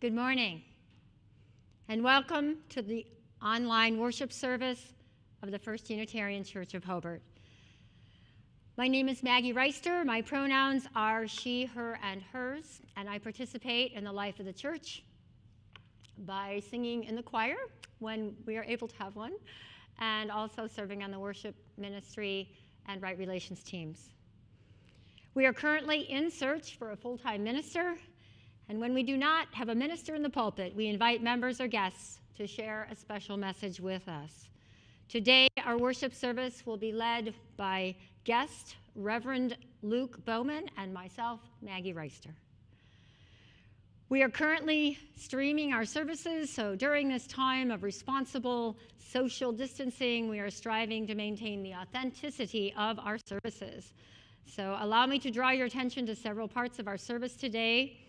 Good morning, and welcome to the online worship service of the First Unitarian Church of Hobart. My name is Maggie Reister. My pronouns are she, her, and hers, and I participate in the life of the church by singing in the choir when we are able to have one, and also serving on the worship ministry and right relations teams. We are currently in search for a full-time minister, and when we do not have a minister in the pulpit, we invite members or guests to share a special message with us. Today, our worship service will be led by guest Reverend Luke Bouman and myself, Maggie Reister. We are currently streaming our services, so during this time of responsible social distancing, we are striving to maintain the authenticity of our services. So allow me to draw your attention to several parts of our service today.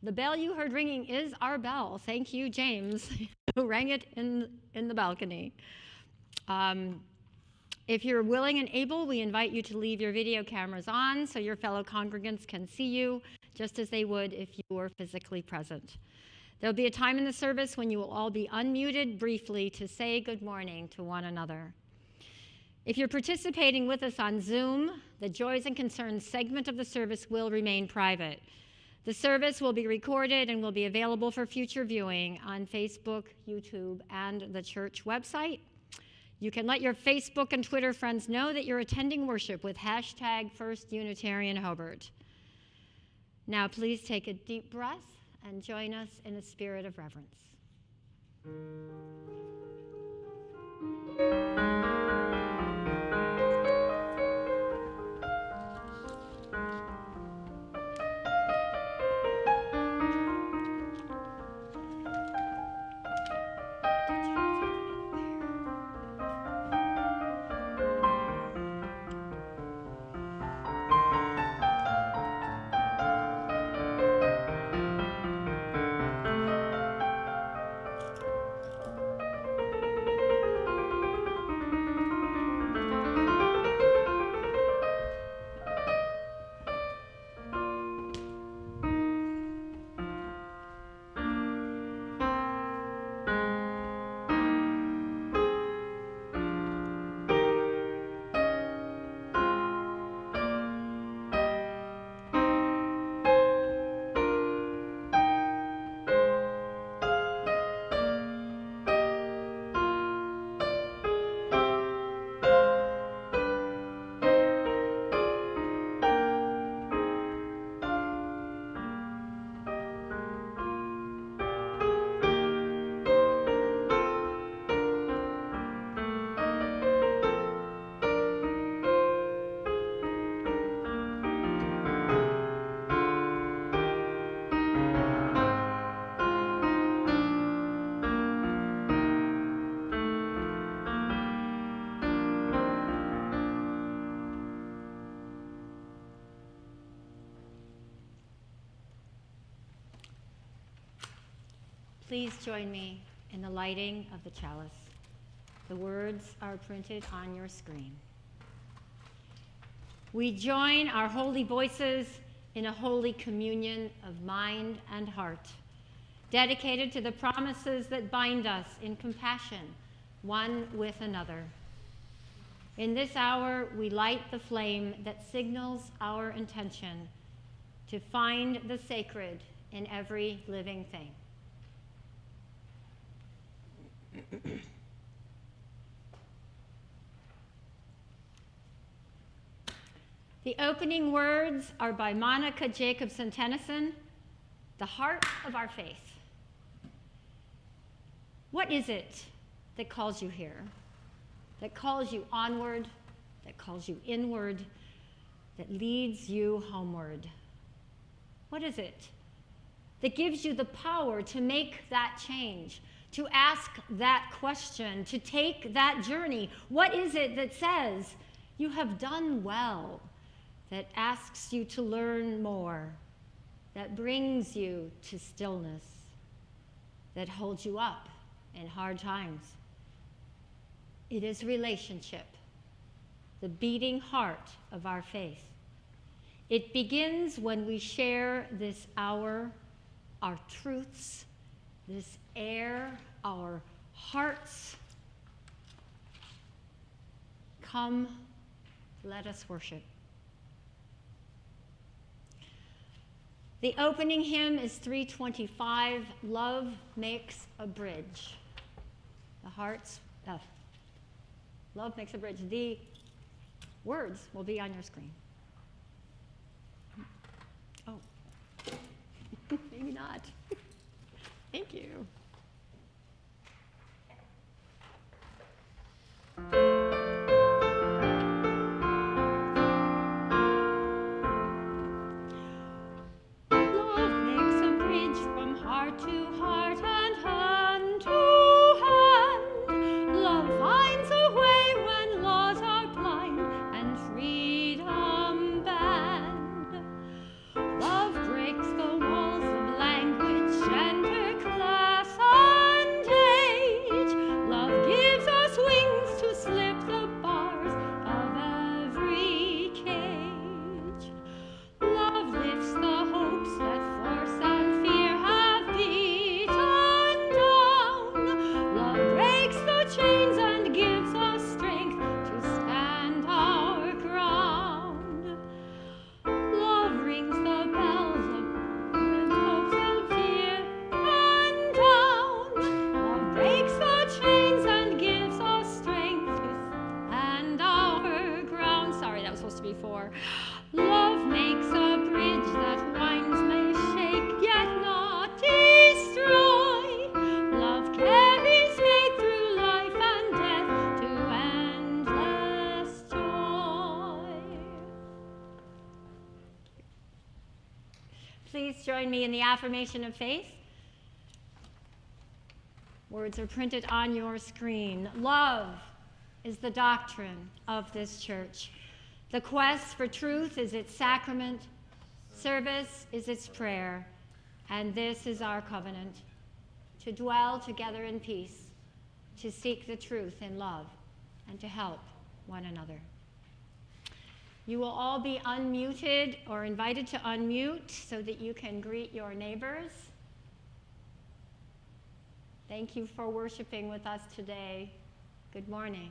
The bell you heard ringing is our bell. Thank you, James, who rang it in the balcony. If you're willing and able, we invite you to leave your video cameras on so your fellow congregants can see you just as they would if you were physically present. There'll be a time in the service when you will all be unmuted briefly to say good morning to one another. If you're participating with us on Zoom, the Joys and Concerns segment of the service will remain private. The service will be recorded and will be available for future viewing on Facebook, YouTube, and the church website. You can let your Facebook and Twitter friends know that you're attending worship with hashtag First Unitarian Hobart. Now please take a deep breath and join us in a spirit of reverence. Please join me in the lighting of the chalice. The words are printed on your screen. We join our holy voices in a holy communion of mind and heart, dedicated to the promises that bind us in compassion, one with another. In this hour, we light the flame that signals our intention to find the sacred in every living thing. The opening words are by Monica Jacobson Tennyson, "The Heart of Our Faith." What is it that calls you here, that calls you onward, that calls you inward, that leads you homeward? What is it that gives you the power to make that change, to ask that question, to take that journey? What is it that says you have done well, that asks you to learn more, that brings you to stillness, that holds you up in hard times? It is relationship, the beating heart of our faith. It begins when we share this hour, our truths, this air, our hearts. Come, let us worship. The opening hymn is 325, Love Makes a Bridge. Love Makes a Bridge. The words will be on your screen. Oh, maybe not. Thank you. Love makes a bridge from heart to heart and hand to hand. Love finds a way when laws are blind and freedom banned. Love breaks the walls of language, gender, class, and age. Love gives us wings to slip the bars of every cage. Love lifts the hopes that force and fear have beaten down. Love breaks the chains and gives us strength to stand our ground. Love rings the bells of hopes and fear and down. Love breaks the chains and gives us strength to stand our ground. Sorry, that was supposed to be 4. Love makes a bridge that winds may shake, yet not destroy. Love carries faith through life and death to endless joy. Please join me in the affirmation of faith. Words are printed on your screen. Love is the doctrine of this church. The quest for truth is its sacrament. Service is its prayer. And this is our covenant, to dwell together in peace, to seek the truth in love, and to help one another. You will all be unmuted or invited to unmute so that you can greet your neighbors. Thank you for worshiping with us today. Good morning.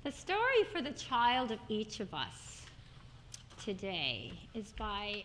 The story for the child of each of us today is by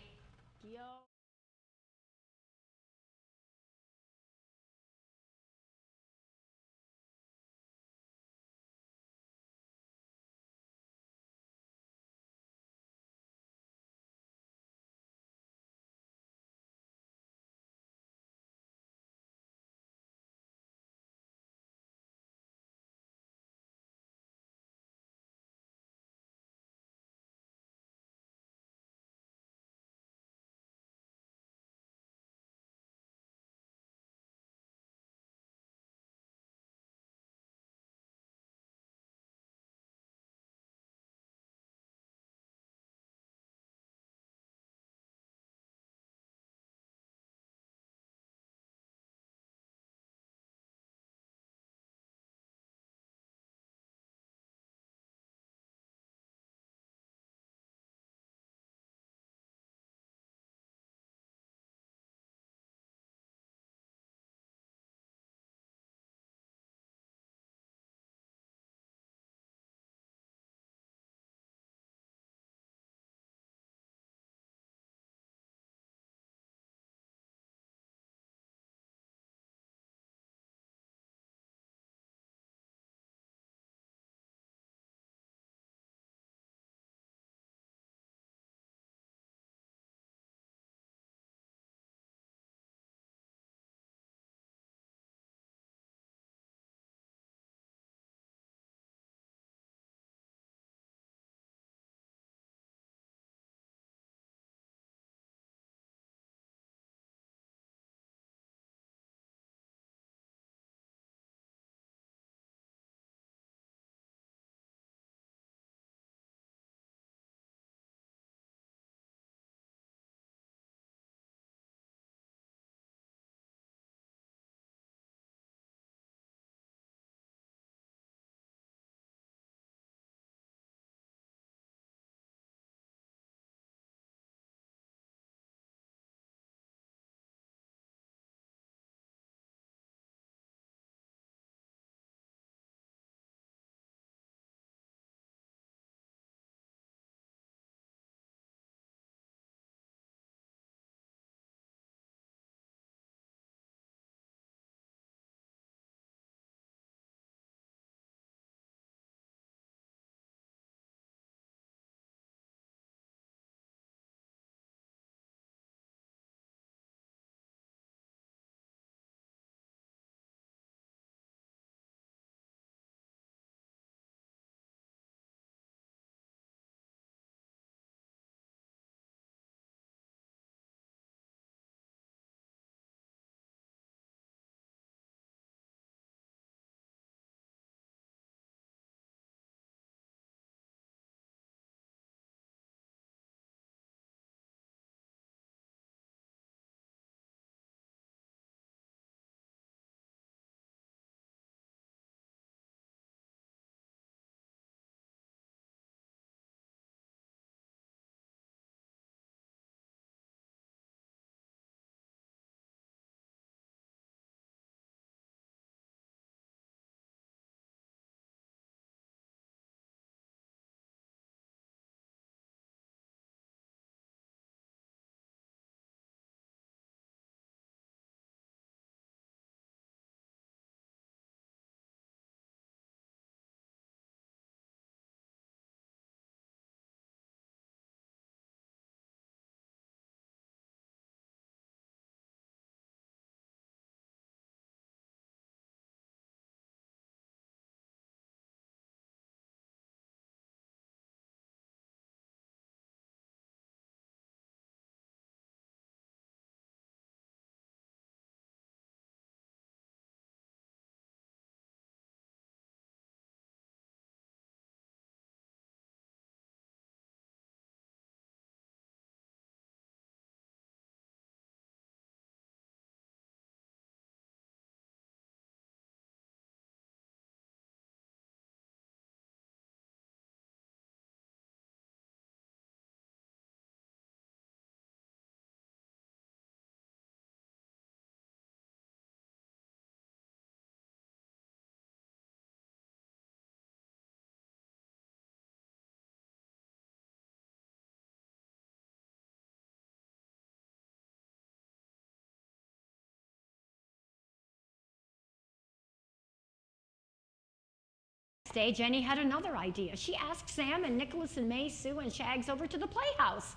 day, Jenny had another idea. She asked Sam and Nicholas and May, Sue and Shags over to the playhouse.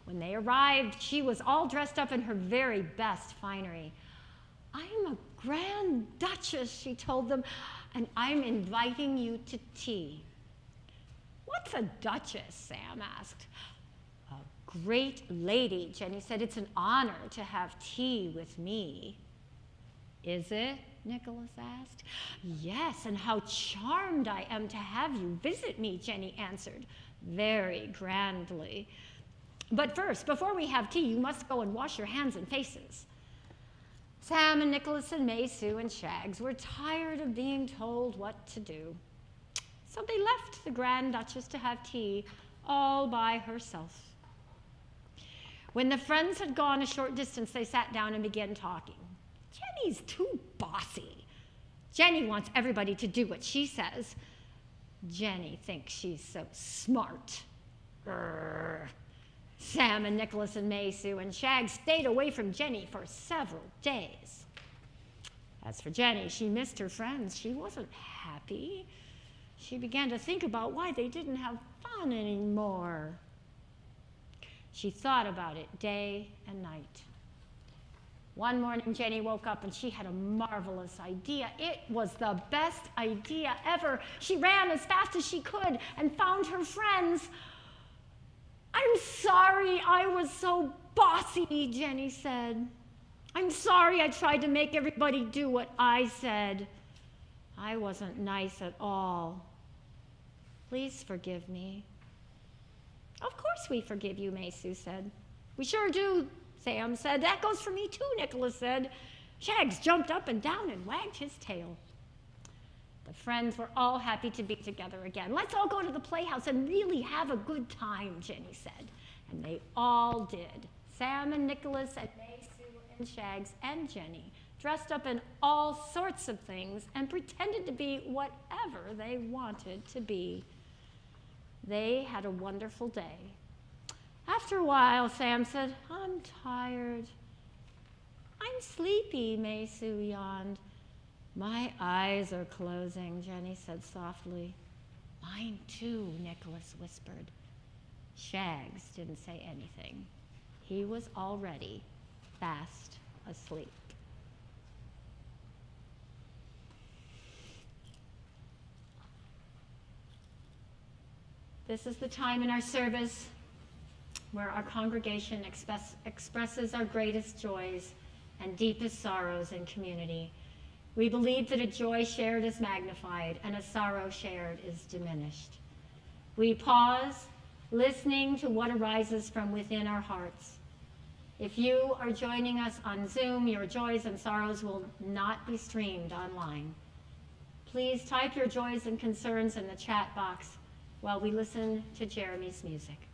When they arrived, she was all dressed up in her very best finery. "I'm a Grand Duchess," she told them, "and I'm inviting you to tea." "What's a duchess?" Sam asked. "A great lady," Jenny said. "It's an honor to have tea with me." "Is it?" Nicholas asked. "Yes, and how charmed I am to have you visit me," Jenny answered, very grandly. "But first, before we have tea, you must go and wash your hands and faces." Sam and Nicholas and May, Sue and Shags were tired of being told what to do. So they left the Grand Duchess to have tea all by herself. When the friends had gone a short distance, they sat down and began talking. "Jenny's too bossy. Jenny wants everybody to do what she says. Jenny thinks she's so smart. Grrr." Sam and Nicholas and May, Sue and Shags stayed away from Jenny for several days. As for Jenny, she missed her friends. She wasn't happy. She began to think about why they didn't have fun anymore. She thought about it day and night. One morning, Jenny woke up and she had a marvelous idea. It was the best idea ever. She ran as fast as she could and found her friends. "I'm sorry I was so bossy," Jenny said. "I'm sorry I tried to make everybody do what I said. I wasn't nice at all. Please forgive me." "Of course we forgive you," May Sue said. "We sure do," Sam said. "That goes for me too," Nicholas said. Shags jumped up and down and wagged his tail. The friends were all happy to be together again. "Let's all go to the playhouse and really have a good time," Jenny said. And they all did. Sam and Nicholas and May, Sue and Shags and Jenny dressed up in all sorts of things and pretended to be whatever they wanted to be. They had a wonderful day. After a while, Sam said, "I'm tired." "I'm sleepy," May Sue yawned. "My eyes are closing," Jenny said softly. "Mine too," Nicholas whispered. Shags didn't say anything. He was already fast asleep. This is the time in our service where our congregation expresses our greatest joys and deepest sorrows in community. We believe that a joy shared is magnified and a sorrow shared is diminished. We pause, listening to what arises from within our hearts. If you are joining us on Zoom, your joys and sorrows will not be streamed online. Please type your joys and concerns in the chat box while we listen to Jeremy's music.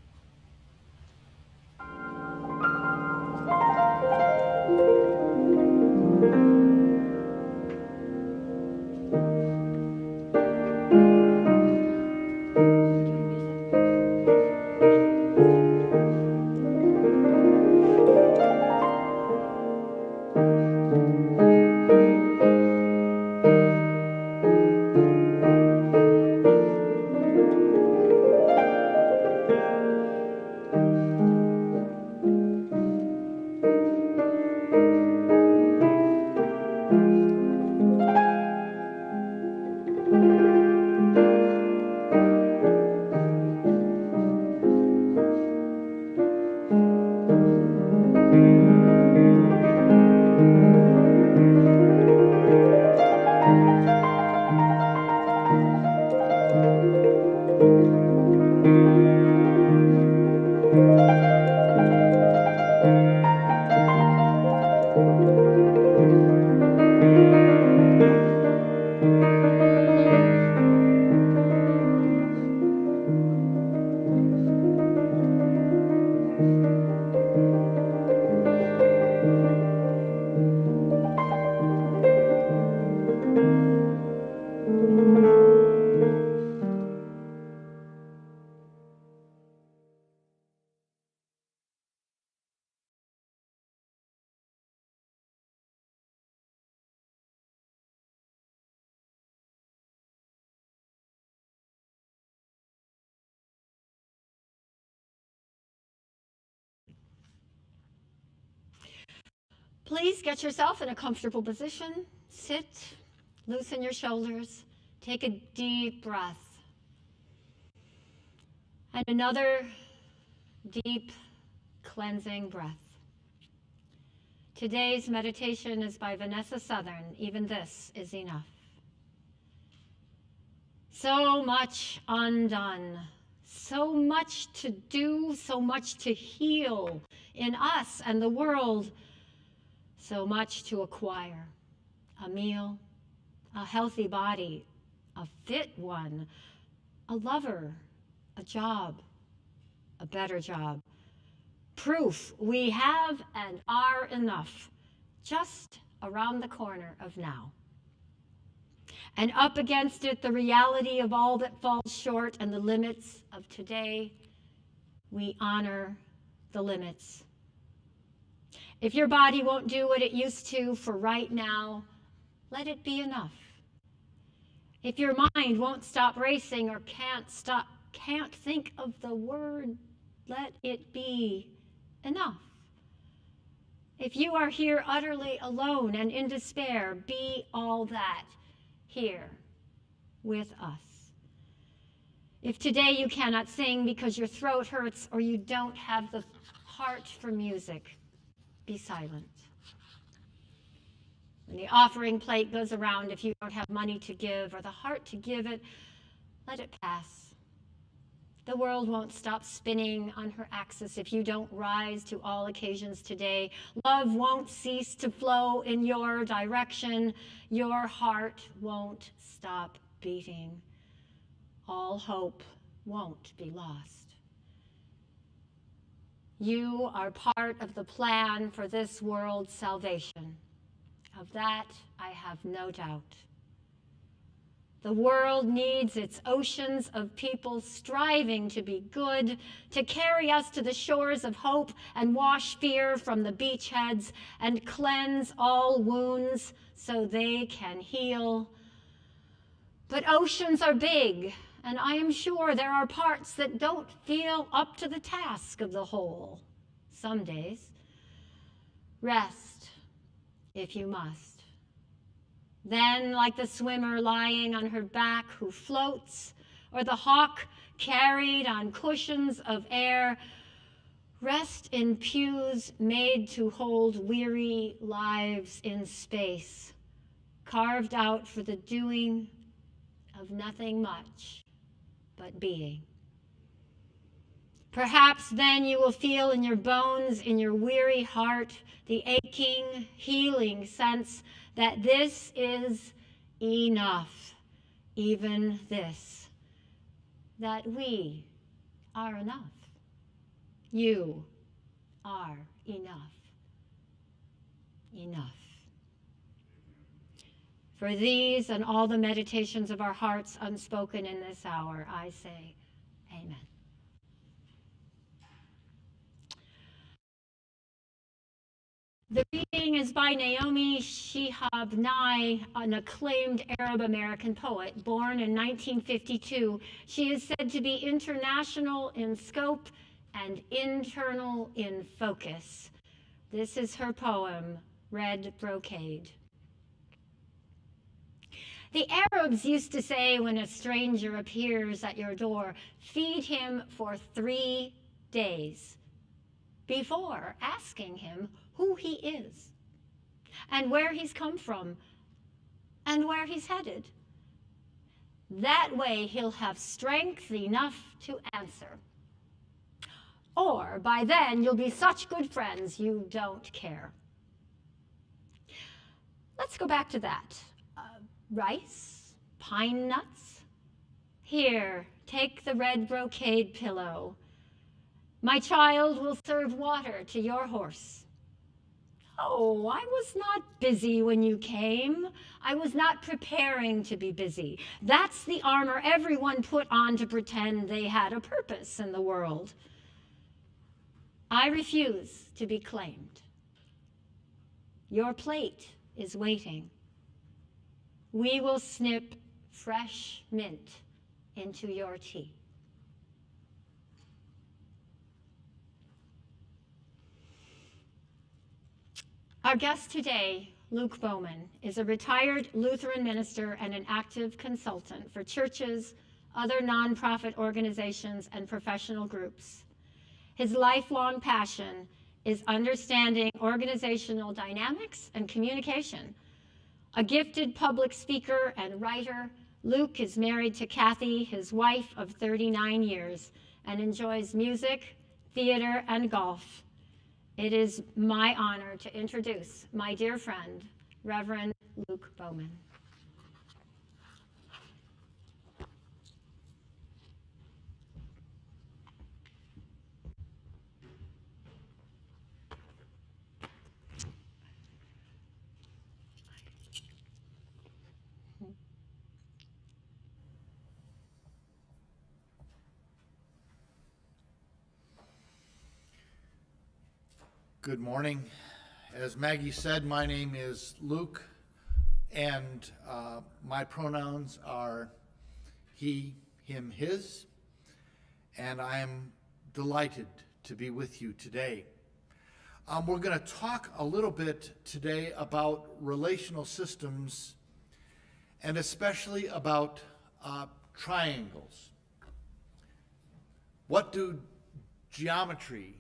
Please get yourself in a comfortable position. Sit, loosen your shoulders, take a deep breath. And another deep, cleansing breath. Today's meditation is by Vanessa Southern. Even this is enough. So much undone, so much to do, so much to heal in us and the world, so much to acquire. A meal, a healthy body, a fit one, a lover, a job, a better job. Proof we have and are enough, just around the corner of now. And up against it, the reality of all that falls short and the limits of today, we honor the limits. If your body won't do what it used to for right now, let it be enough. If your mind won't stop racing or can't think of the word, let it be enough. If you are here utterly alone and in despair, be all that here with us. If today you cannot sing because your throat hurts or you don't have the heart for music, be silent. When the offering plate goes around, if you don't have money to give or the heart to give it, let it pass. The world won't stop spinning on her axis if you don't rise to all occasions today. Love won't cease to flow in your direction. Your heart won't stop beating. All hope won't be lost. You are part of the plan for this world's salvation. Of that, I have no doubt. The world needs its oceans of people striving to be good, to carry us to the shores of hope and wash fear from the beachheads and cleanse all wounds so they can heal. But oceans are big, and I am sure there are parts that don't feel up to the task of the whole some days. Rest, if you must. Then, like the swimmer lying on her back who floats, or the hawk carried on cushions of air, rest in pews made to hold weary lives in space, carved out for the doing of nothing much but being. Perhaps then you will feel in your bones, in your weary heart, the aching, healing sense that this is enough, even this, that we are enough. You are enough. Enough. For these and all the meditations of our hearts unspoken in this hour, I say, amen. The reading is by Naomi Shihab Nye, an acclaimed Arab-American poet, born in 1952. She is said to be international in scope and internal in focus. This is her poem, Red Brocade. The Arabs used to say when a stranger appears at your door, feed him for 3 days before asking him who he is and where he's come from and where he's headed. That way he'll have strength enough to answer. Or by then you'll be such good friends you don't care. Let's go back to that. Rice, pine nuts. Here, take the red brocade pillow. My child will serve water to your horse. Oh, I was not busy when you came. I was not preparing to be busy. That's the armor everyone put on to pretend they had a purpose in the world. I refuse to be claimed. Your plate is waiting. We will snip fresh mint into your tea. Our guest today, Luke Bouman, is a retired Lutheran minister and an active consultant for churches, other nonprofit organizations, and professional groups. His lifelong passion is understanding organizational dynamics and communication. A gifted public speaker and writer, Luke is married to Kathy, his wife of 39 years, and enjoys music, theater, and golf. It is my honor to introduce my dear friend, Reverend Luke Bouman. Good morning. As Maggie said, my name is Luke, and my pronouns are he, him, his, and I am delighted to be with you today. We're going to talk a little bit today about relational systems, and especially about triangles. What do geometry,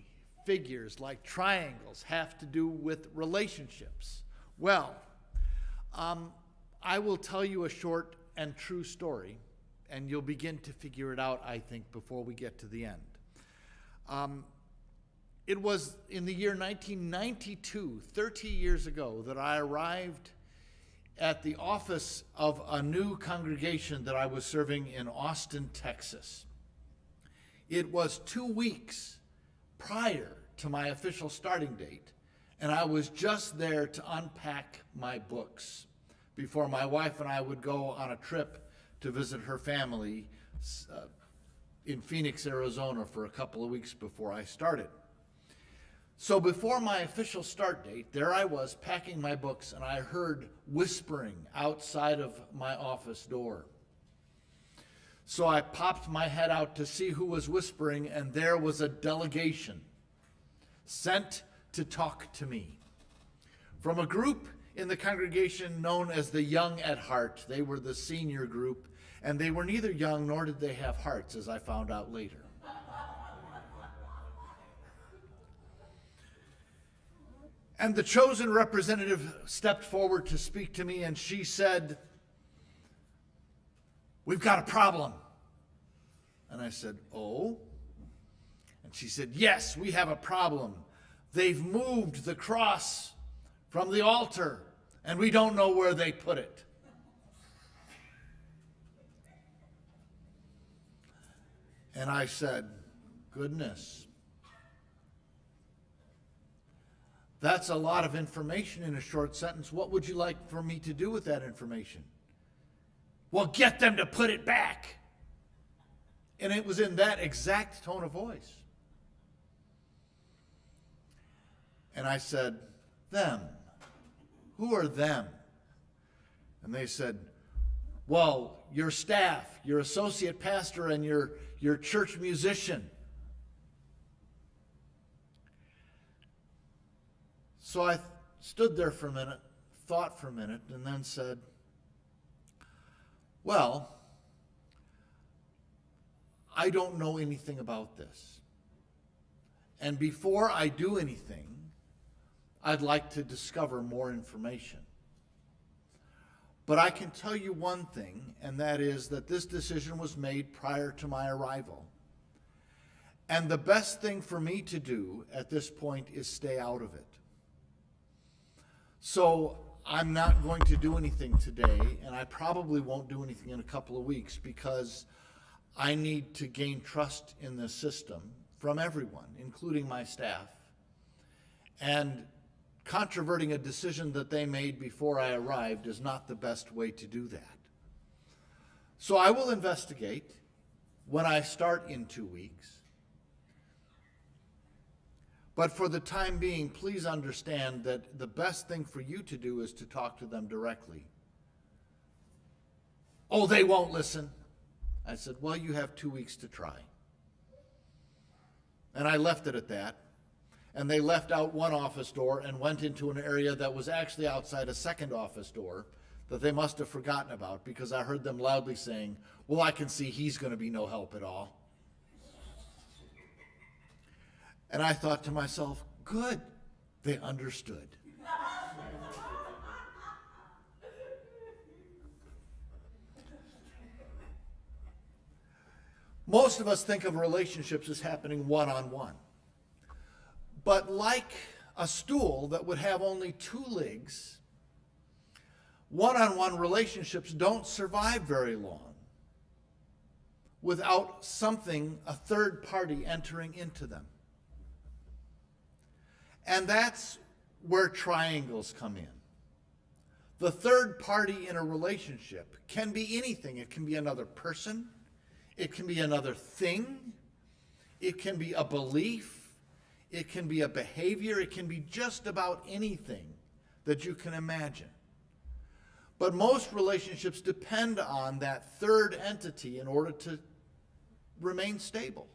figures like triangles have to do with relationships? Well, I will tell you a short and true story, and you'll begin to figure it out, I think, before we get to the end. It was in the year 1992, 30 years ago, that I arrived at the office of a new congregation that I was serving in Austin, Texas. It was 2 weeks prior to my official starting date, and I was just there to unpack my books before my wife and I would go on a trip to visit her family in Phoenix, Arizona for a couple of weeks before I started. So before my official start date, there I was packing my books, and I heard whispering outside of my office door. So I popped my head out to see who was whispering, and there was a delegation sent to talk to me from a group in the congregation known as the Young at Heart. They were the senior group, and they were neither young nor did they have hearts, as I found out later. And the chosen representative stepped forward to speak to me, and she said, "We've got a problem." And I said, "Oh?" And she said, "Yes, we have a problem. They've moved the cross from the altar, and we don't know where they put it." And I said, "Goodness. That's a lot of information in a short sentence. What would you like for me to do with that information?" "Well, get them to put it back." And it was in that exact tone of voice. And I said, "Them? Who are them?" And they said, "Well, your staff, your associate pastor, and your church musician." So I stood there for a minute, thought for a minute, and then said, "Well, I don't know anything about this. And before I do anything, I'd like to discover more information. But I can tell you one thing, and that is that this decision was made prior to my arrival. And the best thing for me to do at this point is stay out of it. So I'm not going to do anything today, and I probably won't do anything in a couple of weeks, because I need to gain trust in this system from everyone, including my staff. And controverting a decision that they made before I arrived is not the best way to do that. So I will investigate when I start in 2 weeks. But for the time being, please understand that the best thing for you to do is to talk to them directly. "Oh, they won't listen." I said, "Well, you have 2 weeks to try." And I left it at that. and they left out one office door and went into an area that was actually outside a second office door that they must have forgotten about, because I heard them loudly saying, well, I can see he's going to be no help at all. And I thought to myself, good, they understood. Most of us think of relationships as happening one-on-one. But like a stool that would have only two legs, one-on-one relationships don't survive very long without something, a third party, entering into them. And that's where triangles come in. The third party in a relationship can be anything. It can be another person. It can be another thing. It can be a belief. It can be a behavior. It can be just about anything that you can imagine. But most relationships depend on that third entity in order to remain stable.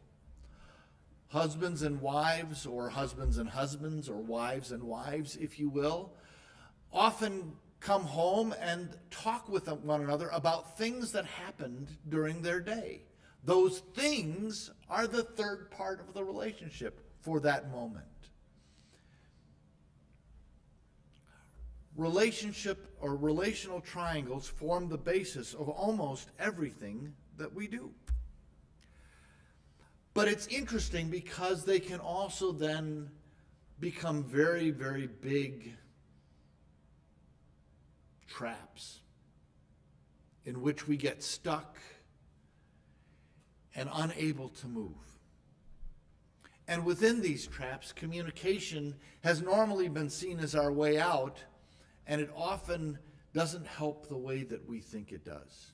Husbands and wives, or husbands and husbands, or wives and wives, if you will, often come home and talk with one another about things that happened during their day. Those things are the third part of the relationship for that moment. Relationship or relational triangles form the basis of almost everything that we do. But it's interesting because they can also then become very, very big traps in which we get stuck and unable to move. And within these traps, communication has normally been seen as our way out, and it often doesn't help the way that we think it does.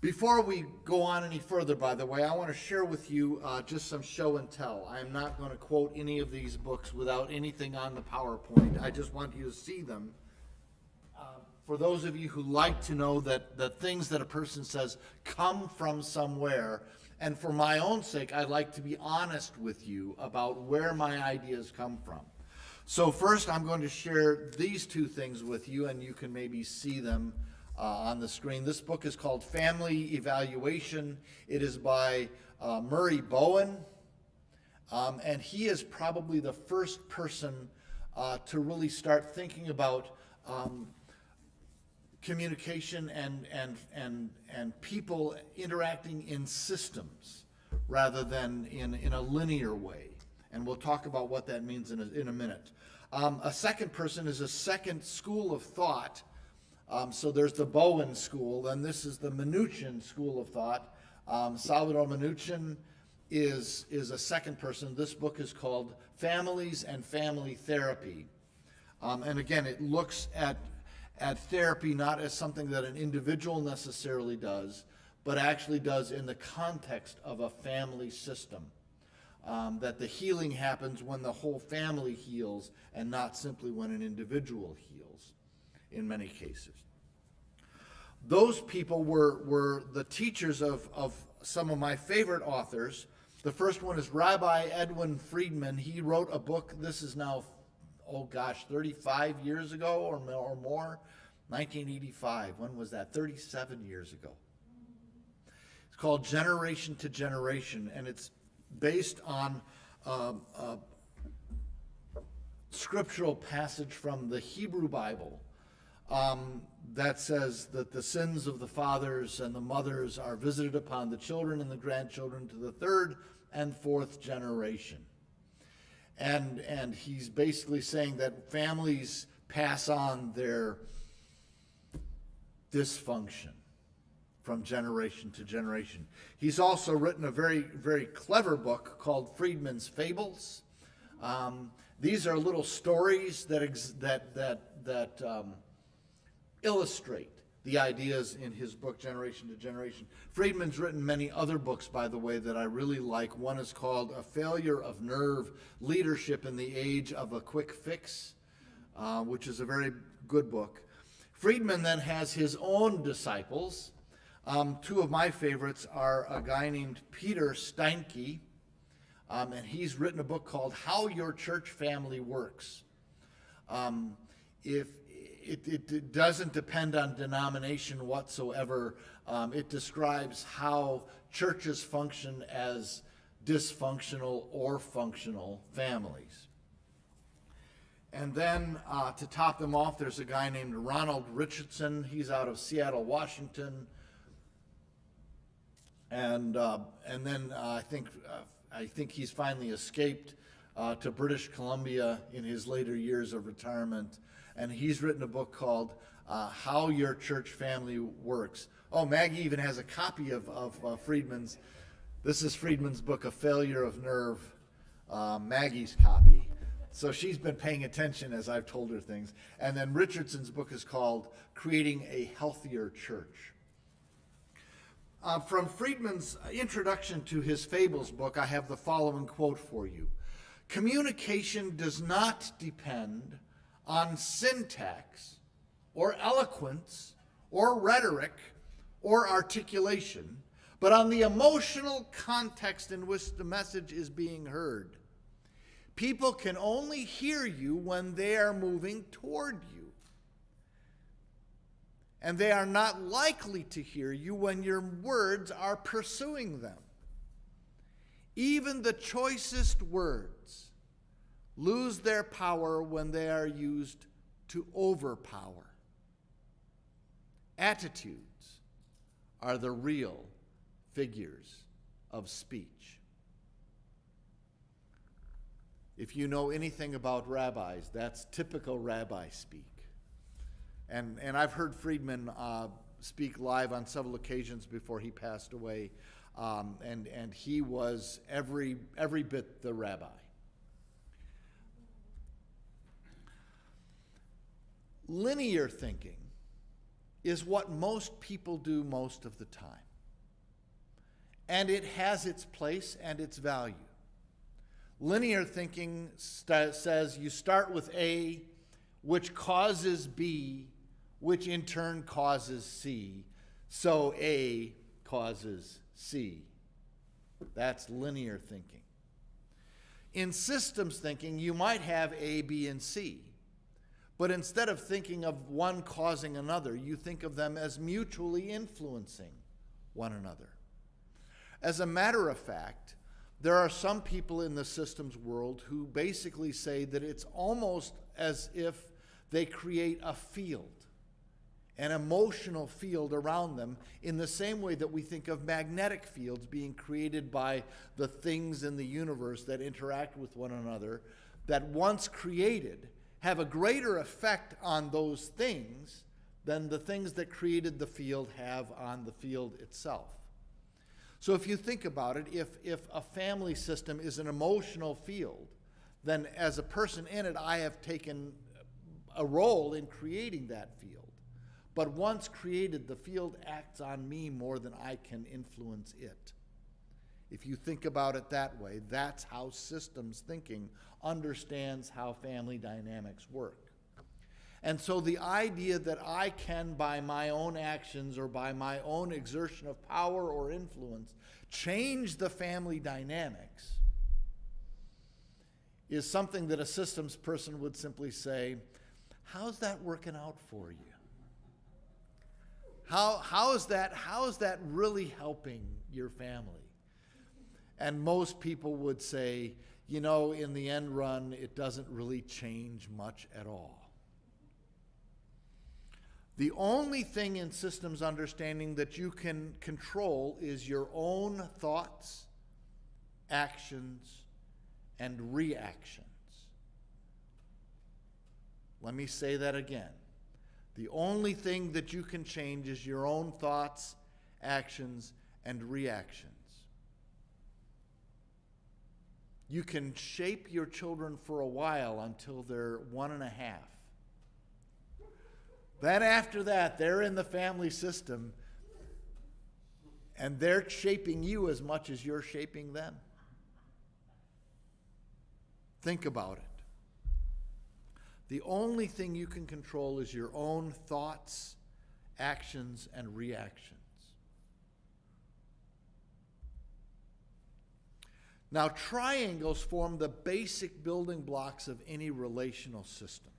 Before we go on any further, by the way, I want to share with you just some show and tell. I am not going to quote any of these books without anything on the PowerPoint. I just want you to see them. For those of you who like to know that things that a person says come from somewhere, and for my own sake, I like to be honest with you about where my ideas come from. So first, I'm going to share these two things with you, and you can maybe see them on the screen. This book is called Family Evaluation. It is by Murray Bouman, and he is probably the first person to really start thinking about communication and people interacting in systems rather than in a linear way. And we'll talk about what that means in a minute. A second person is a second school of thought. So there's the Bouman school, and this is the Minuchin school of thought. Salvador Minuchin is a second person. This book is called Families and Family Therapy. And again, it looks at therapy not as something that an individual necessarily does, but actually does in the context of a family system. That the healing happens when the whole family heals and not simply when an individual heals in many cases. Those people were the teachers of some of my favorite authors. The first one is Rabbi Edwin Friedman. He wrote a book, this is now, 35 years ago or more, 1985. When was that? 37 years ago. It's called Generation to Generation, and it's based on a scriptural passage from the Hebrew Bible that says that the sins of the fathers and the mothers are visited upon the children and the grandchildren to the third and fourth generation. And he's basically saying that families pass on their dysfunction from generation to generation. He's also written a very, very clever book called Friedman's Fables. These are little stories that illustrate the ideas in his book, Generation to Generation. Friedman's written many other books, by the way, that I really like. One is called A Failure of Nerve Leadership in the Age of a Quick Fix, which is a very good book. Friedman then has his own disciples. Two of my favorites are a guy named Peter Steinke, and he's written a book called How Your Church Family Works. If it doesn't depend on denomination whatsoever. It describes how churches function as dysfunctional or functional families. And then to top them off, there's a guy named Ronald Richardson. He's out of Seattle, Washington. And then I think he's finally escaped to British Columbia in his later years of retirement. And he's written a book called How Your Church Family Works. Oh, Maggie even has a copy of Friedman's. This is Friedman's book, A Failure of Nerve, Maggie's copy. So she's been paying attention as I've told her things. And then Richardson's book is called Creating a Healthier Church. From Friedman's introduction to his Fables book, I have the following quote for you. Communication does not depend on syntax or eloquence or rhetoric or articulation, but on the emotional context in which the message is being heard. People can only hear you when they are moving toward you. And they are not likely to hear you when your words are pursuing them. Even the choicest words lose their power when they are used to overpower. Attitudes are the real figures of speech. If you know anything about rabbis, that's typical rabbi speak. And I've heard Friedman speak live on several occasions before he passed away, and he was every bit the rabbi. Linear thinking is what most people do most of the time. And it has its place and its value. Linear thinking says you start with A, which causes B, which in turn causes C. So A causes C. That's linear thinking. In systems thinking, you might have A, B, and C. But instead of thinking of one causing another, you think of them as mutually influencing one another. As a matter of fact, there are some people in the systems world who basically say that it's almost as if they create a field, an emotional field around them, in the same way that we think of magnetic fields being created by the things in the universe that interact with one another, that once created have a greater effect on those things than the things that created the field have on the field itself. So if you think about it, if a family system is an emotional field, then as a person in it, I have taken a role in creating that field. But once created, the field acts on me more than I can influence it. If you think about it that way, that's how systems thinking understands how family dynamics work. And so the idea that I can, by my own actions or by my own exertion of power or influence, change the family dynamics is something that a systems person would simply say, how's that working out for you? How is that really helping your family? And most people would say, you know, in the end run, it doesn't really change much at all. The only thing in systems understanding that you can control is your own thoughts, actions, and reactions. Let me say that again. The only thing that you can change is your own thoughts, actions, and reactions. You can shape your children for a while until they're 1.5. Then after that, they're in the family system, and they're shaping you as much as you're shaping them. Think about it. The only thing you can control is your own thoughts, actions, and reactions. Now, triangles form the basic building blocks of any relational system.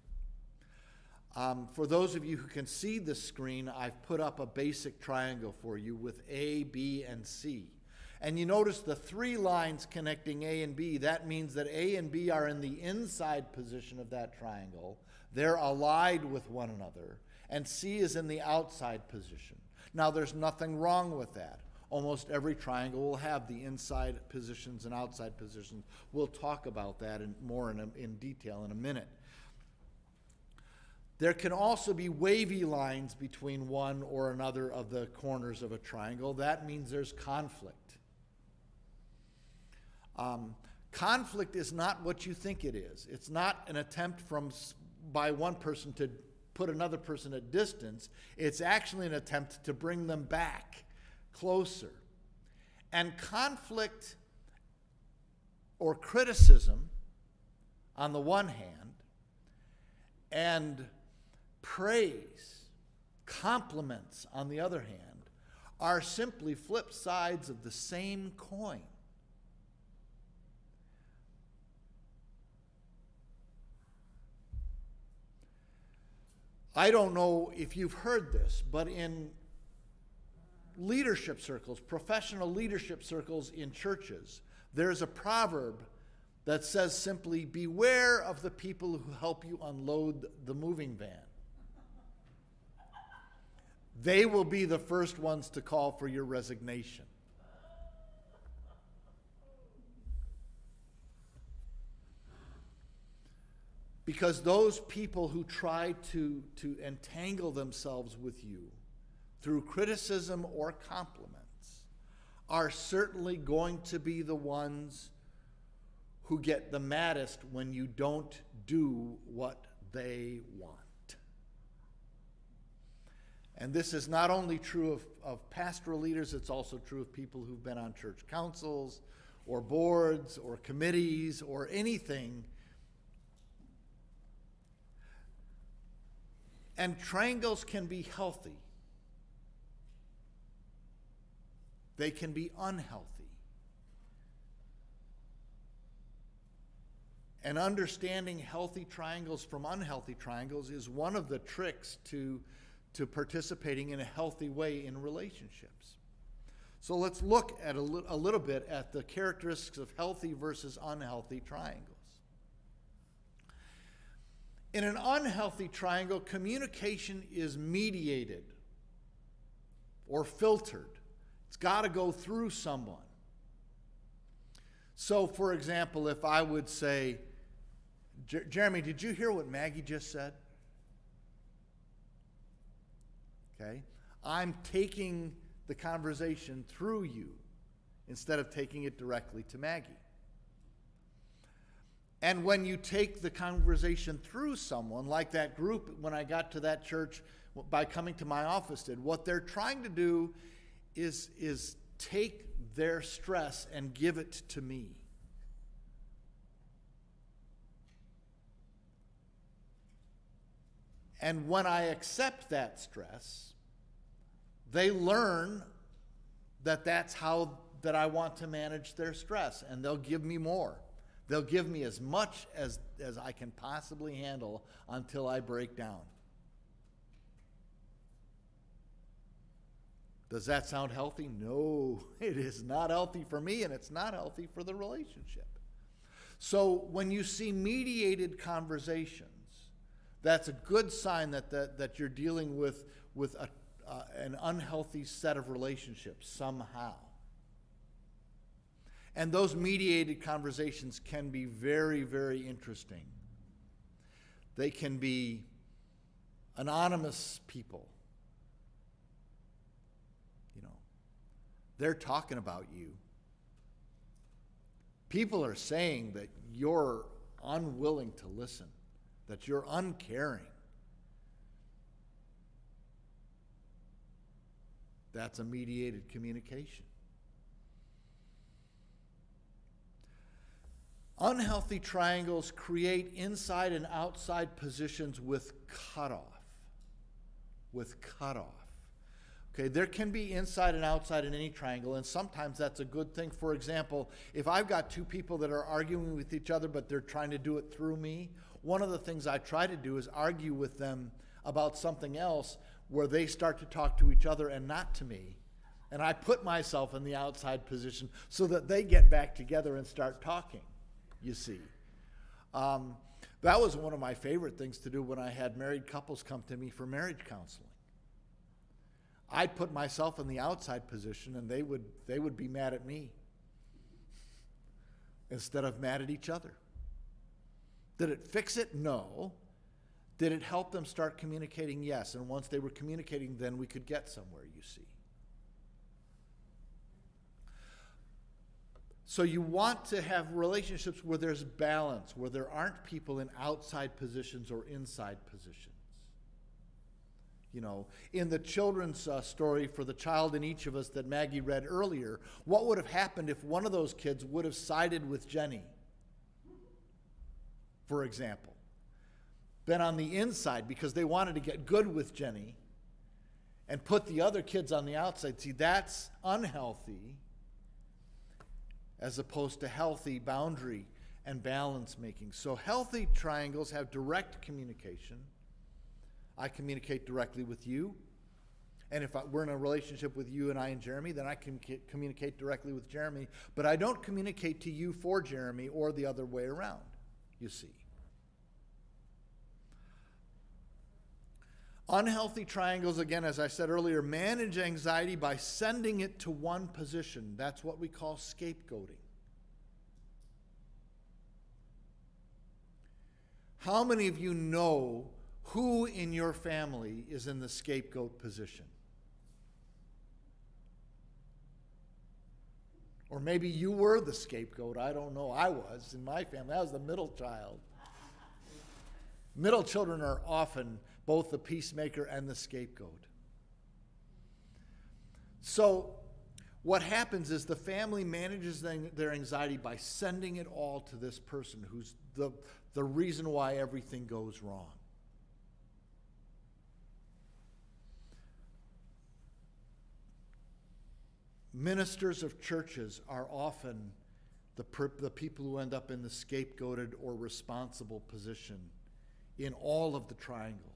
For those of you who can see the screen, I've put up a basic triangle for you with A, B, and C. And you notice the 3 lines connecting A and B. That means that A and B are in the inside position of that triangle. They're allied with one another. And C is in the outside position. Now, there's nothing wrong with that. Almost every triangle will have the inside positions and outside positions. We'll talk about that more in detail in a minute. There can also be wavy lines between one or another of the corners of a triangle. That means there's conflict. Conflict is not what you think it is. It's not an attempt by one person to put another person at distance. It's actually an attempt to bring them back closer. And conflict or criticism on the one hand, and praise, compliments on the other hand, are simply flip sides of the same coin. I don't know if you've heard this, but in leadership circles, professional leadership circles in churches, there's a proverb that says simply, beware of the people who help you unload the moving van. They will be the first ones to call for your resignation. Because those people who try to entangle themselves with you through criticism or compliments are certainly going to be the ones who get the maddest when you don't do what they want. And this is not only true of pastoral leaders, it's also true of people who've been on church councils or boards or committees or anything. And triangles can be healthy. They can be unhealthy. And understanding healthy triangles from unhealthy triangles is one of the tricks to participating in a healthy way in relationships. So let's look at a little bit at the characteristics of healthy versus unhealthy triangles. In an unhealthy triangle, communication is mediated or filtered. It's got to go through someone. So, for example, if I would say, Jeremy, did you hear what Maggie just said? Okay. I'm taking the conversation through you instead of taking it directly to Maggie. And when you take the conversation through someone, like that group when I got to that church by coming to my office did, what they're trying to do is take their stress and give it to me. And when I accept that stress, they learn that that's how that I want to manage their stress, and they'll give me more. They'll give me as much as I can possibly handle until I break down. Does that sound healthy? No, it is not healthy for me, and it's not healthy for the relationship. So when you see mediated conversations, that's a good sign that you're dealing with an unhealthy set of relationships somehow. And those mediated conversations can be very, very interesting. They can be anonymous people. You know, they're talking about you. People are saying that you're unwilling to listen, that you're uncaring. That's a mediated communication. Unhealthy triangles create inside and outside positions with cutoff. Okay, there can be inside and outside in any triangle, and sometimes that's a good thing. For example, if I've got two people that are arguing with each other, but they're trying to do it through me, one of the things I try to do is argue with them about something else where they start to talk to each other and not to me. And I put myself in the outside position so that they get back together and start talking, you see. That was one of my favorite things to do when I had married couples come to me for marriage counseling. I'd put myself in the outside position, and they would be mad at me instead of mad at each other. Did it fix it? No. Did it help them start communicating? Yes. And once they were communicating, then we could get somewhere, you see. So you want to have relationships where there's balance, where there aren't people in outside positions or inside positions. You know, in the children's story for the child in each of us that Maggie read earlier, what would have happened if one of those kids would have sided with Jenny, for example? Been on the inside because they wanted to get good with Jenny and put the other kids on the outside. See, that's unhealthy as opposed to healthy boundary and balance making. So healthy triangles have direct communication. I communicate directly with you. And if we're in a relationship with you and I and Jeremy, then I can communicate directly with Jeremy. But I don't communicate to you for Jeremy or the other way around, you see. Unhealthy triangles, again, as I said earlier, manage anxiety by sending it to one position. That's what we call scapegoating. How many of you know who in your family is in the scapegoat position? Or maybe you were the scapegoat. I don't know. I was in my family. I was the middle child. Middle children are often both the peacemaker and the scapegoat. So what happens is the family manages their anxiety by sending it all to this person who's the reason why everything goes wrong. Ministers of churches are often the people who end up in the scapegoated or responsible position in all of the triangles.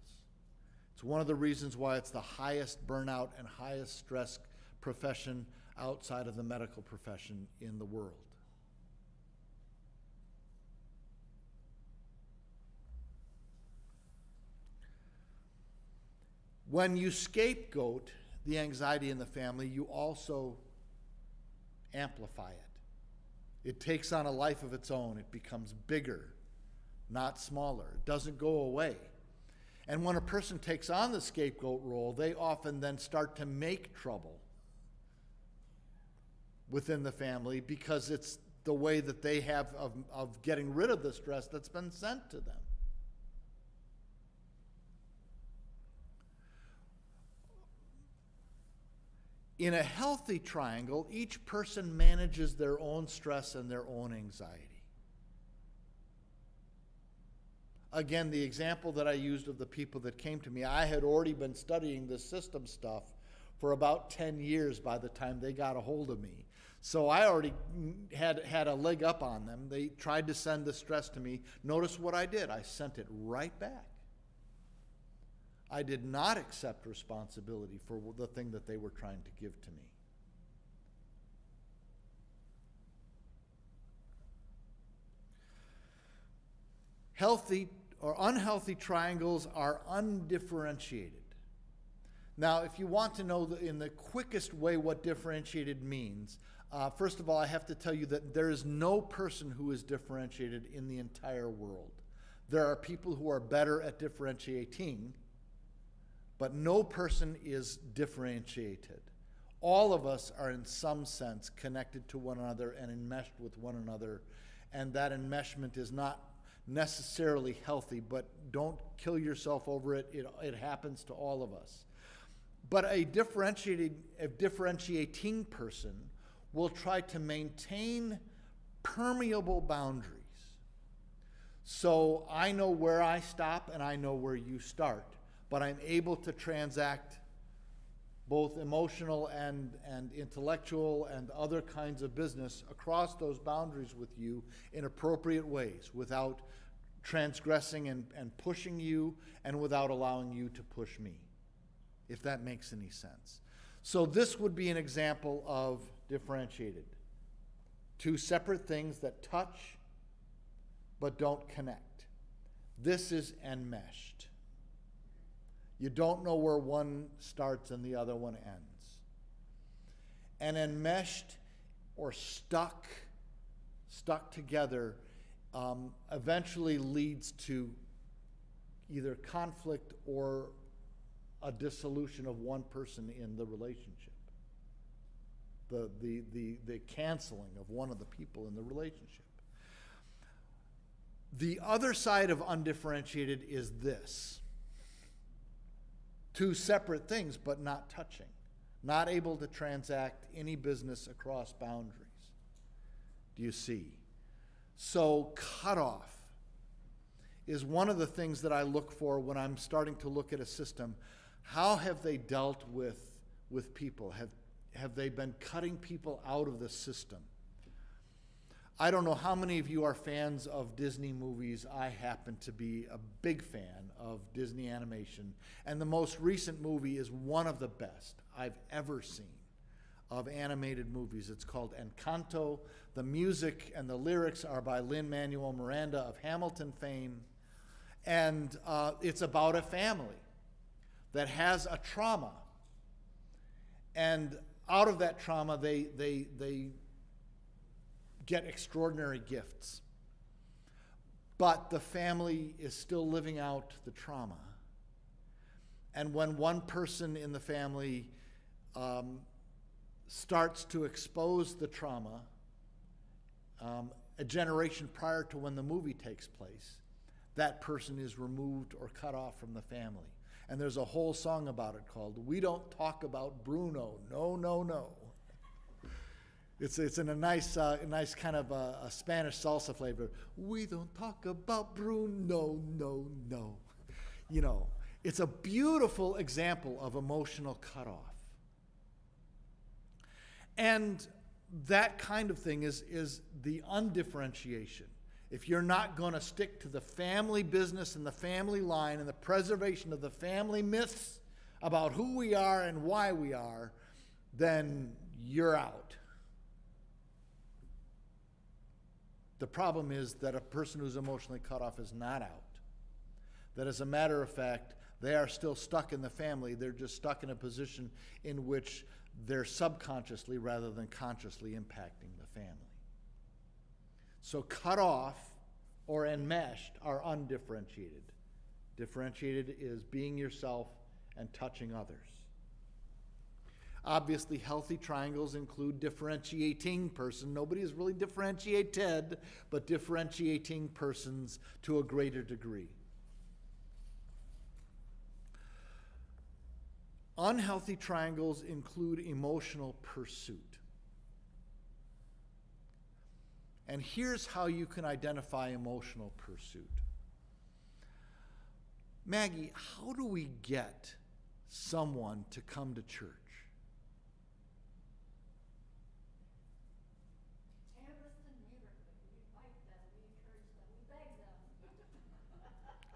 It's one of the reasons why it's the highest burnout and highest stress profession outside of the medical profession in the world. When you scapegoat the anxiety in the family, you also amplify it. It takes on a life of its own. It becomes bigger, not smaller. It doesn't go away. And when a person takes on the scapegoat role, they often then start to make trouble within the family because it's the way that they have of getting rid of the stress that's been sent to them. In a healthy triangle, each person manages their own stress and their own anxiety. Again, the example that I used of the people that came to me, I had already been studying this system stuff for about 10 years by the time they got a hold of me. So I already had a leg up on them. They tried to send the stress to me. Notice what I did. I sent it right back. I did not accept responsibility for the thing that they were trying to give to me. Healthy or unhealthy triangles are undifferentiated. Now, if you want to know in the quickest way what differentiated means, first of all, I have to tell you that there is no person who is differentiated in the entire world. There are people who are better at differentiating, but no person is differentiated. All of us are in some sense connected to one another and enmeshed with one another, and that enmeshment is not necessarily healthy, but don't kill yourself over it. It happens to all of us. But a differentiating person will try to maintain permeable boundaries. So I know where I stop and I know where you start, but I'm able to transact both emotional and intellectual and other kinds of business across those boundaries with you in appropriate ways without transgressing and pushing you and without allowing you to push me, if that makes any sense. So this would be an example of differentiated. Two separate things that touch but don't connect. This is enmeshed. You don't know where one starts and the other one ends. And enmeshed or stuck together eventually leads to either conflict or a dissolution of one person in the relationship. The canceling of one of the people in the relationship. The other side of undifferentiated is this. Two separate things, but not touching. Not able to transact any business across boundaries. Do you see? So cutoff is one of the things that I look for when I'm starting to look at a system. How have they dealt with people? Have they been cutting people out of the system? I don't know how many of you are fans of Disney movies. I happen to be a big fan of Disney animation. And the most recent movie is one of the best I've ever seen of animated movies. It's called Encanto. The music and the lyrics are by Lin-Manuel Miranda of Hamilton fame. And it's about a family that has a trauma. And out of that trauma, they get extraordinary gifts. But the family is still living out the trauma. And when one person in the family starts to expose the trauma, a generation prior to when the movie takes place, that person is removed or cut off from the family. And there's a whole song about it called "We Don't Talk About Bruno, No, No, No." It's in a nice kind of a Spanish salsa flavor. We don't talk about Bruno, no, no. You know, it's a beautiful example of emotional cutoff. And that kind of thing is the undifferentiation. If you're not going to stick to the family business and the family line and the preservation of the family myths about who we are and why we are, then you're out. The problem is that a person who's emotionally cut off is not out. That as a matter of fact, they are still stuck in the family. They're just stuck in a position in which they're subconsciously rather than consciously impacting the family. So cut off or enmeshed are undifferentiated. Differentiated is being yourself and touching others. Obviously, healthy triangles include differentiating person. Nobody is really differentiated, but differentiating persons to a greater degree. Unhealthy triangles include emotional pursuit. And here's how you can identify emotional pursuit. Maggie, how do we get someone to come to church?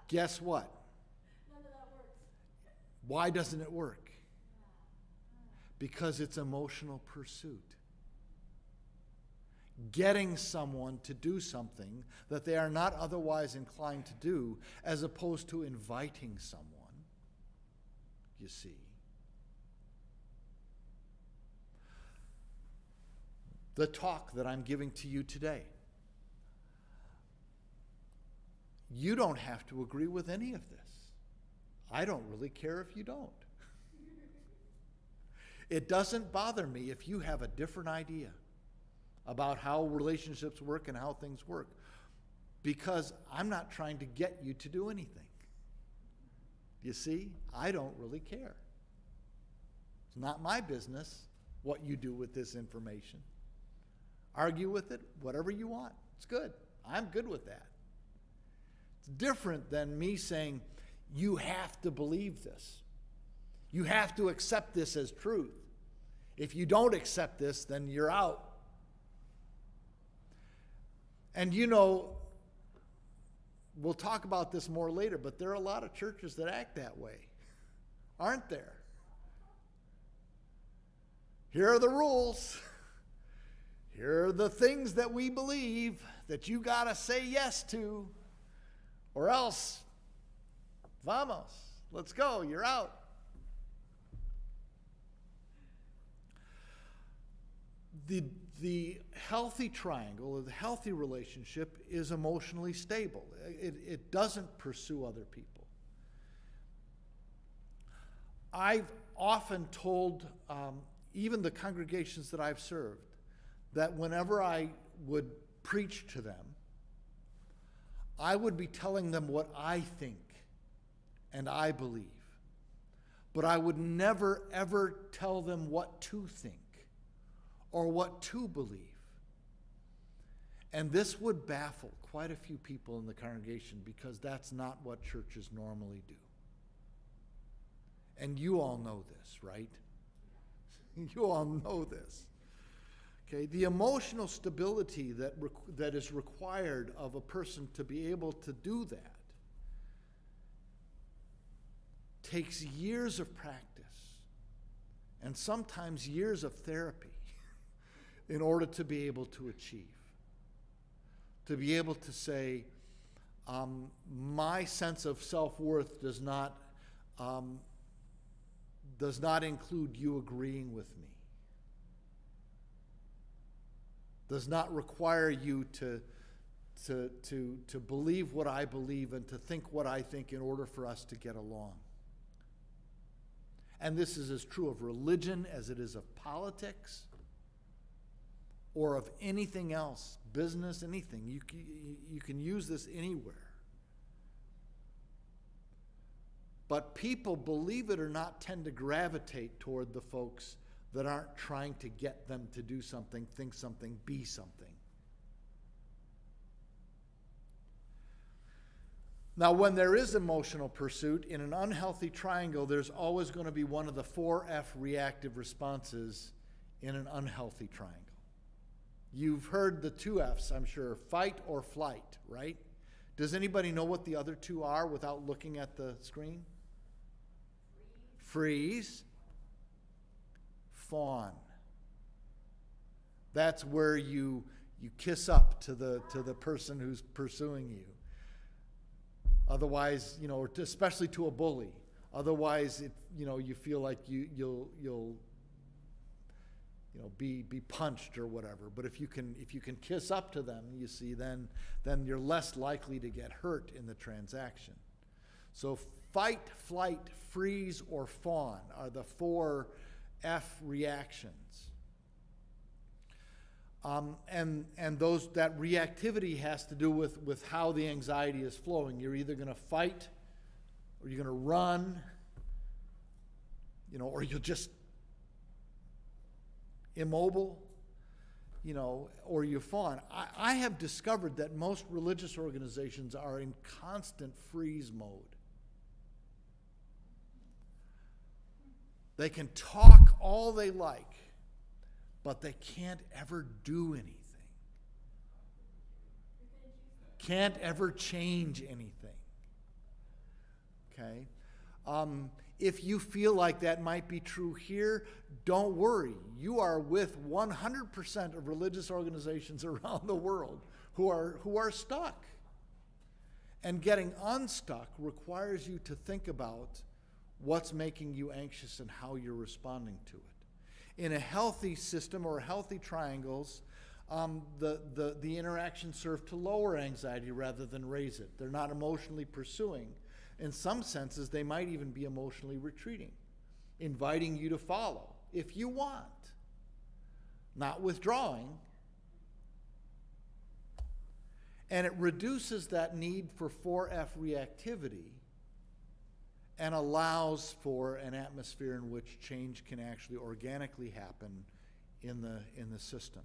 Guess what? None of that works. Why doesn't it work? Because it's emotional pursuit. Getting someone to do something that they are not otherwise inclined to do, as opposed to inviting someone, you see. The talk that I'm giving to you today, you don't have to agree with any of this. I don't really care if you don't. It doesn't bother me if you have a different idea about how relationships work and how things work, because I'm not trying to get you to do anything. You see, I don't really care. It's not my business what you do with this information. Argue with it, whatever you want. It's good. I'm good with that. It's different than me saying, you have to believe this, You have to accept this as truth. If you don't accept this, then you're out. And we'll talk about this more later, but there are a lot of churches that act that way, aren't there? Here are the rules. Here are the things that we believe that you got to say yes to, or else, vamos, let's go, you're out. The healthy triangle, or the healthy relationship, is emotionally stable. It doesn't pursue other people. I've often told even the congregations that I've served that whenever I would preach to them, I would be telling them what I think and I believe. But I would never, ever tell them what to think or what to believe. And this would baffle quite a few people in the congregation, because that's not what churches normally do. And you all know this, right? You all know this. Okay, the emotional stability that is required of a person to be able to do that takes years of practice and sometimes years of therapy in order to be able to achieve. To be able to say, my sense of self-worth does not include you agreeing with me. Does not require you to believe what I believe and to think what I think in order for us to get along. And this is as true of religion as it is of politics or of anything else, business, anything. You can use this anywhere. But people, believe it or not, tend to gravitate toward the folks that aren't trying to get them to do something, think something, be something. Now, when there is emotional pursuit in an unhealthy triangle, there's always going to be one of the 4F reactive responses in an unhealthy triangle. You've heard the 2 F's, I'm sure, fight or flight, right? Does anybody know what the other two are without looking at the screen? Freeze. Fawn. That's where you kiss up to the person who's pursuing you. Otherwise, especially to a bully. Otherwise, you feel like you'll be punched or whatever. But if you can kiss up to them, you see, then you're less likely to get hurt in the transaction. So fight, flight, freeze, or fawn are the 4 F reactions. And that reactivity has to do with how the anxiety is flowing. You're either going to fight, or you're going to run, or you'll just immobile, or you fawn. I have discovered that most religious organizations are in constant freeze mode. They can talk all they like, but they can't ever do anything. Can't ever change anything. Okay? If you feel like that might be true here, don't worry. You are with 100% of religious organizations around the world who are stuck. And getting unstuck requires you to think about what's making you anxious and how you're responding to it. In a healthy system or healthy triangles, the interactions serve to lower anxiety rather than raise it. They're not emotionally pursuing. In some senses, they might even be emotionally retreating, inviting you to follow if you want, not withdrawing. And it reduces that need for 4F reactivity and allows for an atmosphere in which change can actually organically happen in the system.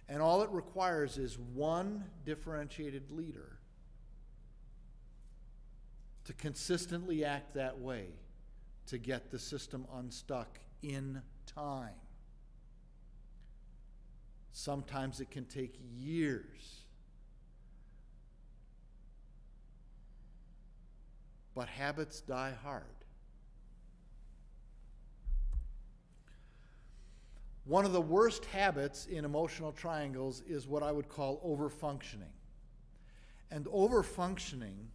And all it requires is one differentiated leader to consistently act that way, to get the system unstuck in time. Sometimes it can take years. But habits die hard. One of the worst habits in emotional triangles is what I would call overfunctioning. And overfunctioning,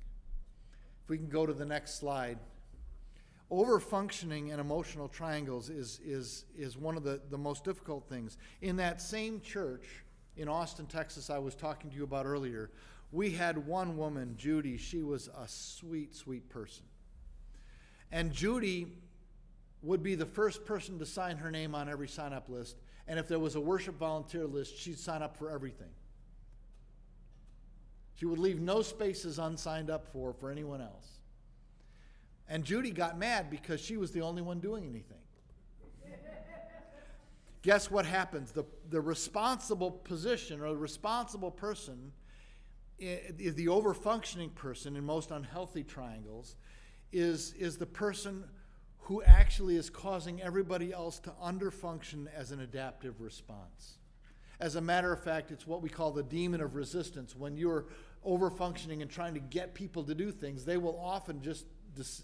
if we can go to the next slide, overfunctioning in emotional triangles is one of the most difficult things. In that same church in Austin, Texas, I was talking to you about earlier, we had one woman, Judy. She was a sweet, sweet person. And Judy would be the first person to sign her name on every sign-up list. And if there was a worship volunteer list, she'd sign up for everything. She would leave no spaces unsigned up for anyone else. And Judy got mad because she was the only one doing anything. Guess what happens? The responsible position or the responsible person is the overfunctioning person in most unhealthy triangles is the person who actually is causing everybody else to underfunction as an adaptive response. As a matter of fact, it's what we call the demon of resistance. When you're overfunctioning and trying to get people to do things, they will often just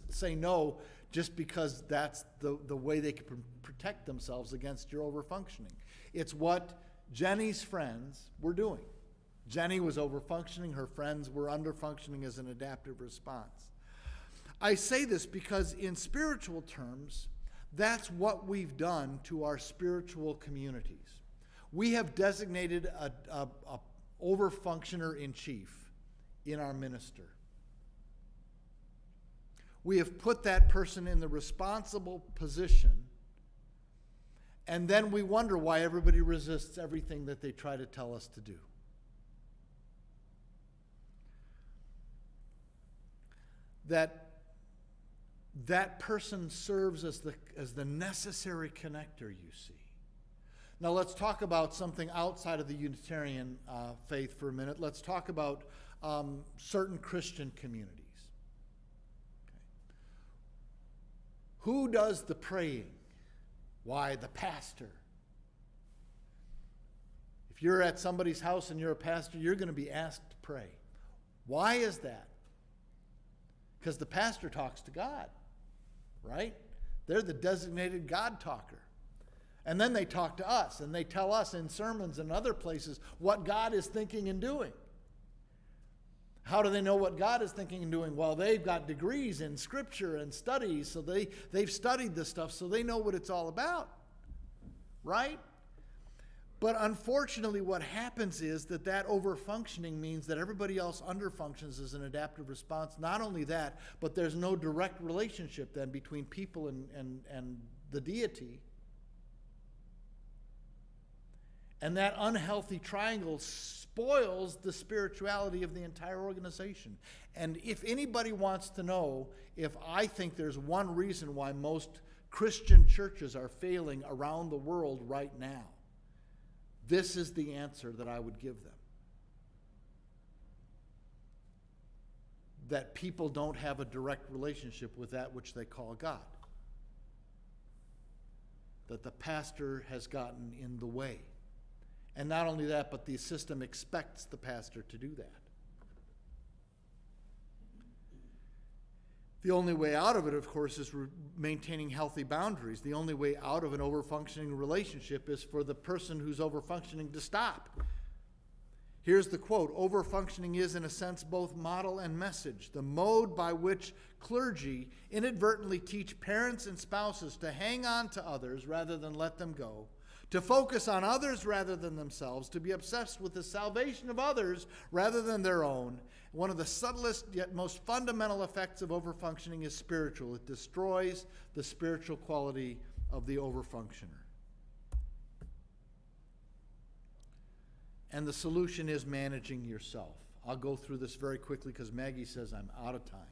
say no just because that's the way they can protect themselves against your overfunctioning. It's what Jenny's friends were doing. Jenny was overfunctioning. Her friends were underfunctioning as an adaptive response. I say this because in spiritual terms, that's what we've done to our spiritual communities. We have designated a overfunctioner in chief in our minister. We have put that person in the responsible position, and then we wonder why everybody resists everything that they try to tell us to do. That person serves as the necessary connector, you see. Now let's talk about something outside of the Unitarian faith for a minute. Let's talk about certain Christian communities. Okay. Who does the praying? Why, the pastor. If you're at somebody's house and you're a pastor, you're going to be asked to pray. Why is that? Because the pastor talks to God, right? They're the designated God talker. And then they talk to us, and they tell us in sermons and other places what God is thinking and doing. How do they know what God is thinking and doing? Well, they've got degrees in Scripture and studies, so they've studied this stuff, so they know what it's all about, right? But unfortunately, what happens is that overfunctioning means that everybody else underfunctions as an adaptive response. Not only that, but there's no direct relationship then between people and the deity. And that unhealthy triangle spoils the spirituality of the entire organization. And if anybody wants to know if I think there's one reason why most Christian churches are failing around the world right now, this is the answer that I would give them. That people don't have a direct relationship with that which they call God. That the pastor has gotten in the way. And not only that, but the system expects the pastor to do that. The only way out of it, of course, is maintaining healthy boundaries. The only way out of an overfunctioning relationship is for the person who's overfunctioning to stop. Here's the quote: "Overfunctioning is, in a sense, both model and message. The mode by which clergy inadvertently teach parents and spouses to hang on to others rather than let them go, to focus on others rather than themselves, to be obsessed with the salvation of others rather than their own. One of the subtlest yet most fundamental effects of overfunctioning is spiritual. It destroys the spiritual quality of the overfunctioner." And the solution is managing yourself. I'll go through this very quickly because Maggie says I'm out of time.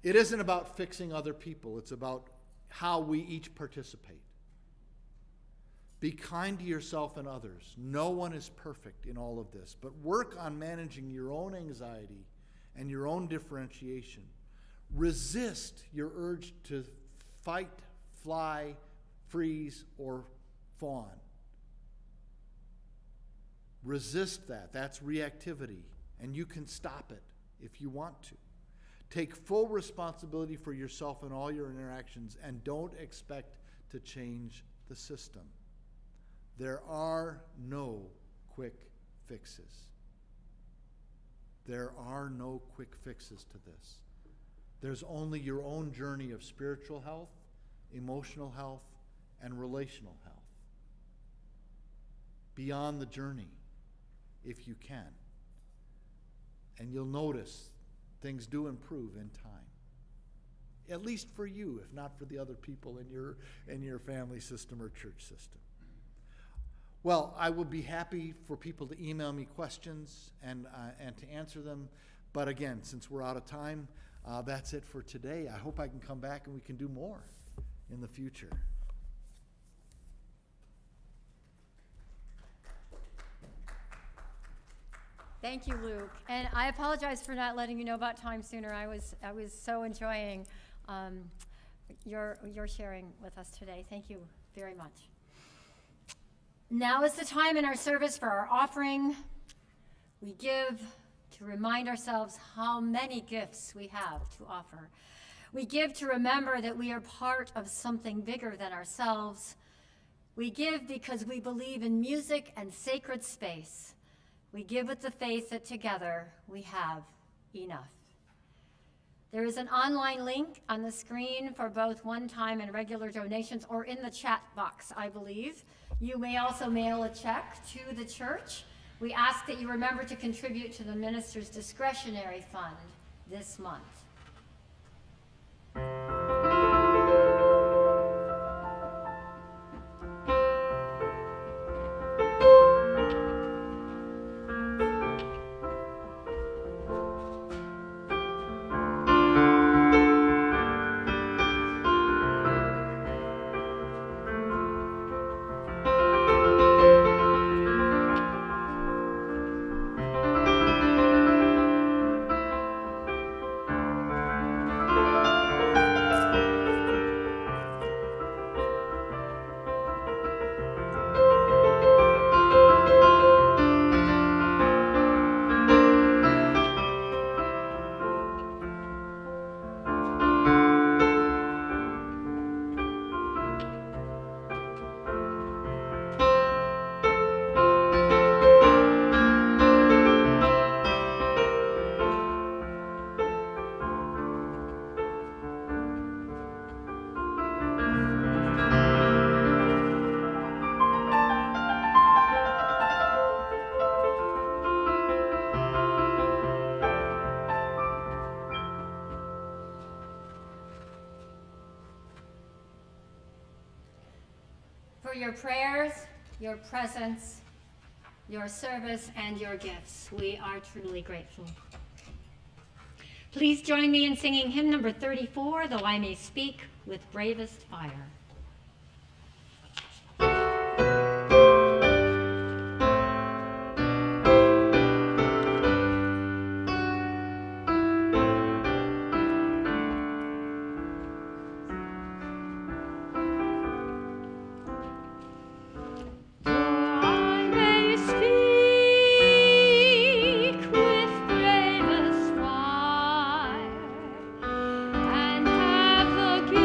It isn't about fixing other people. It's about how we each participate. Be kind to yourself and others. No one is perfect in all of this, but work on managing your own anxiety and your own differentiation. Resist your urge to fight, fly, freeze, or fawn. Resist that. That's reactivity, and you can stop it if you want to. Take full responsibility for yourself and all your interactions, and don't expect to change the system. There are no quick fixes. There are no quick fixes to this. There's only your own journey of spiritual health, emotional health, and relational health. Be on the journey if you can. And you'll notice things do improve in time. At least for you, if not for the other people in your family system or church system. Well, I will be happy for people to email me questions and to answer them. But again, since we're out of time, that's it for today. I hope I can come back and we can do more in the future. Thank you, Luke. And I apologize for not letting you know about time sooner. I was so enjoying your sharing with us today. Thank you very much. Now is the time in our service for our offering. We give to remind ourselves how many gifts we have to offer. We give to remember that we are part of something bigger than ourselves. We give because we believe in music and sacred space. We give with the faith that together we have enough. There is an online link on the screen for both one-time and regular donations, or in the chat box, I believe. You may also mail a check to the church. We ask that you remember to contribute to the minister's discretionary fund this month. For your prayers, your presence, your service, and your gifts, we are truly grateful. Please join me in singing hymn number 34, Though I May Speak with Bravest Fire. And have the gift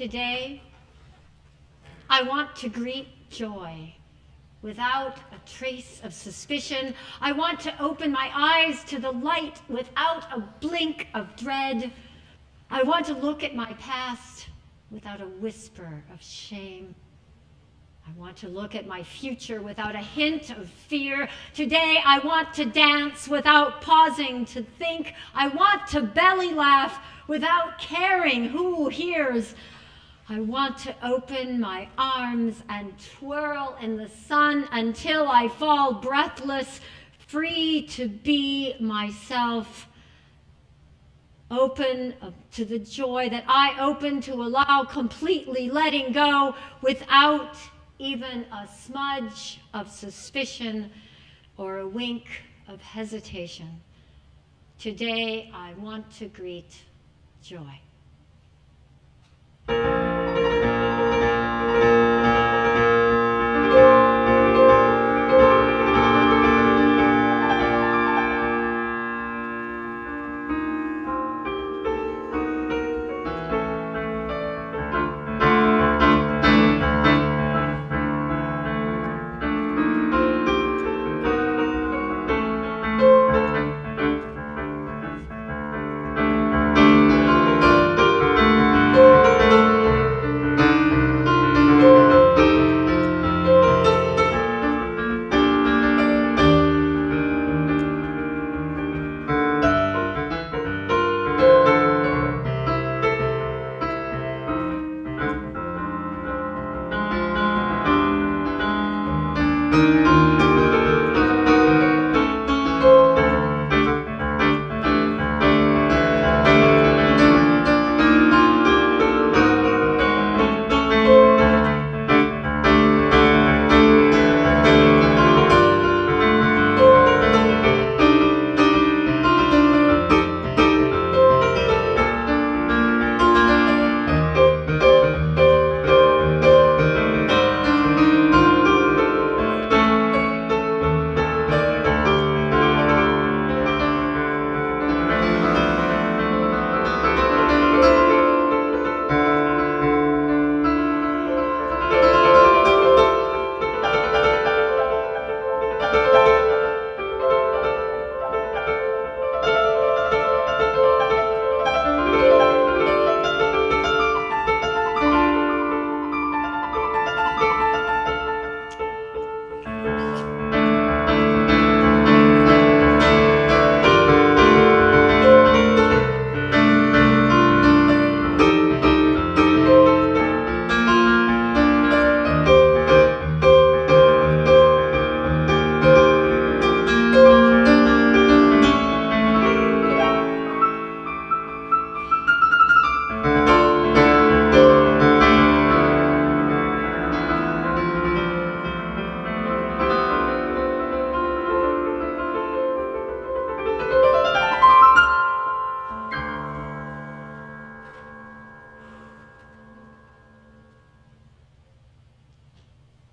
Today, I want to greet joy without a trace of suspicion. I want to open my eyes to the light without a blink of dread. I want to look at my past without a whisper of shame. I want to look at my future without a hint of fear. Today, I want to dance without pausing to think. I want to belly laugh without caring who hears. I want to open my arms and twirl in the sun until I fall breathless, free to be myself. Open to the joy that I open to allow, completely letting go without even a smudge of suspicion or a wink of hesitation. Today, I want to greet joy.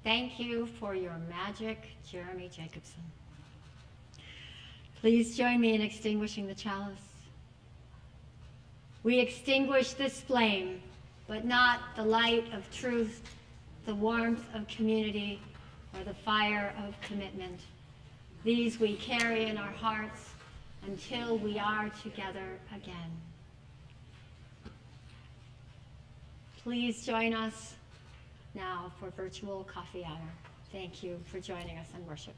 Thank you for your magic, Jeremy Jacobson. Please join me in extinguishing the chalice. We extinguish this flame, but not the light of truth, the warmth of community, or the fire of commitment. These we carry in our hearts until we are together again. Please join us now for virtual coffee hour. Thank you for joining us in worship.